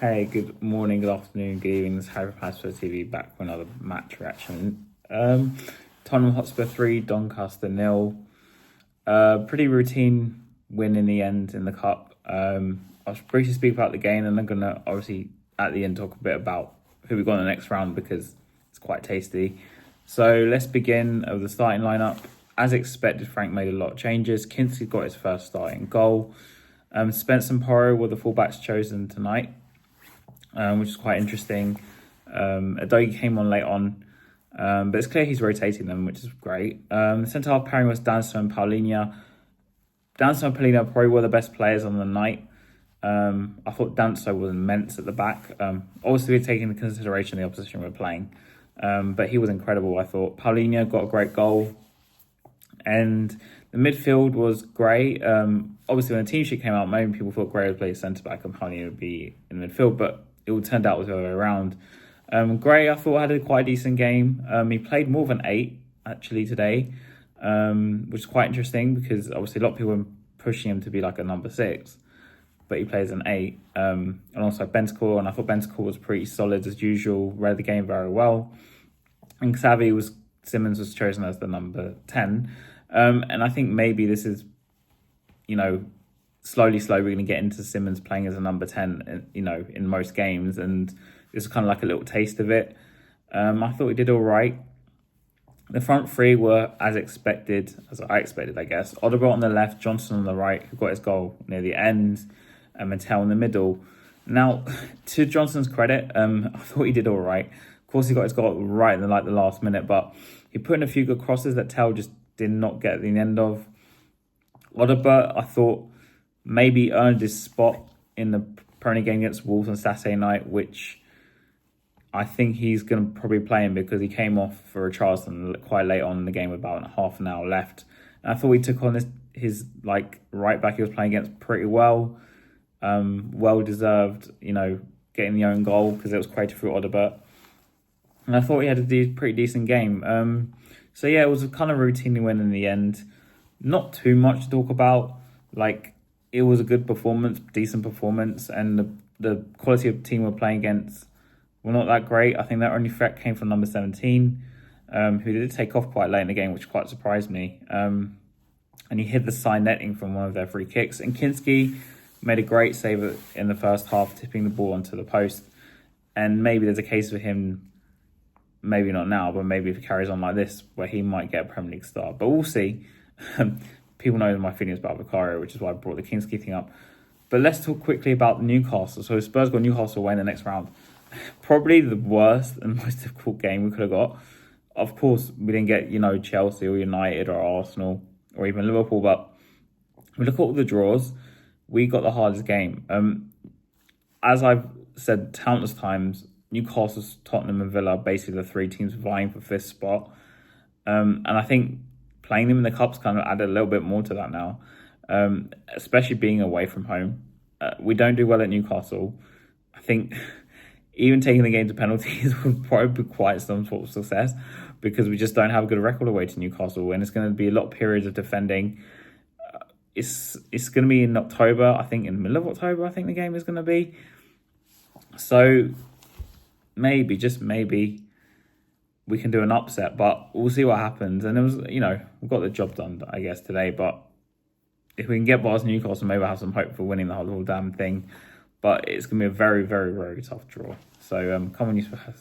Hey, good morning, good afternoon, good evening. This is Harry from Spurs TV back for another match reaction. Tottenham Hotspur 3, Doncaster 0. Pretty routine win in the end in the cup. I'll briefly speak about the game, and I'm going to obviously at the end talk a bit about who we got in the next round because it's quite tasty. So let's begin with the starting lineup. As expected, Frank made a lot of changes. Kinsley got his first starting goal. Spence and Porro were the fullbacks chosen tonight, which is quite interesting. Adogi came on late on, but it's clear he's rotating them, which is great. The centre-half pairing was Danso and Paulinho. Danso and Paulinho probably were the best players on the night. I thought Danso was immense at the back. Obviously, we're taking into consideration the opposition we're playing, but he was incredible, I thought. Paulinho got a great goal. And the midfield was great. Obviously, when the team sheet came out, many people thought Gray would play centre-back and Paulinho would be in the midfield, but it all turned out was the other way around. Gray, I thought, had a quite decent game. He played more than 8, actually, today, which is quite interesting because, obviously, a lot of people were pushing him to be like a number 6, but he plays an 8. And also Bentancur, and I thought Bentancur was pretty solid as usual, read the game very well. And Simmons was chosen as the number 10. And I think maybe this is, slowly we're going to get into Simmons playing as a number 10, in most games. And this is kind of like a little taste of it. I thought he did all right. The front three were as expected, as I expected, I guess. Odegaard on the left, Johnson on the right, who got his goal near the end, and Mattel in the middle. Now, to Johnson's credit, I thought he did all right. Of course, he got his goal right in the last minute, but he put in a few good crosses that Tell just did not get the end of. Odegaard, I thought, maybe earned his spot in the Premier game against Wolves on Saturday night, which I think he's going to probably play him because he came off for a Charleston quite late on in the game with about half an hour left. And I thought he took on his right back he was playing against pretty well. Well deserved, getting the own goal because it was created through Odegaard. And I thought he had a pretty decent game. So yeah, it was a kind of routine win in the end. Not too much to talk about. It was a good performance, decent performance, and the quality of the team we're playing against were not that great. I think that only threat came from number 17, who did take off quite late in the game, which quite surprised me. And he hit the side netting from one of their free kicks. And Kinski made a great save in the first half, tipping the ball onto the post. And maybe there's a case for him, maybe not now, but maybe if he carries on like this, where he might get a Premier League start. But we'll see. People know my feelings about Vicario, which is why I brought the Kinski thing up. But let's talk quickly about Newcastle. So Spurs got Newcastle away in the next round. Probably the worst and most difficult game we could have got. Of course, we didn't get, Chelsea or United or Arsenal or even Liverpool. But we look at all the draws. We got the hardest game. As I've said countless times, Newcastle, Tottenham and Villa are basically the 3 teams vying for 5th spot. And I think playing them in the Cups kind of added a little bit more to that now, especially being away from home. We don't do well at Newcastle. I think even taking the game to penalties would probably be quite some sort of success because we just don't have a good record away to Newcastle, and it's going to be a lot of periods of defending. It's going to be in October, I think in the middle of October, I think the game is going to be. So maybe, just maybe, we can do an upset, but we'll see what happens. And it was, we've got the job done, I guess, today. But if we can get past Newcastle, maybe we'll have some hope for winning the whole damn thing. But it's going to be a very, very, very tough draw. So come on, you Spurs.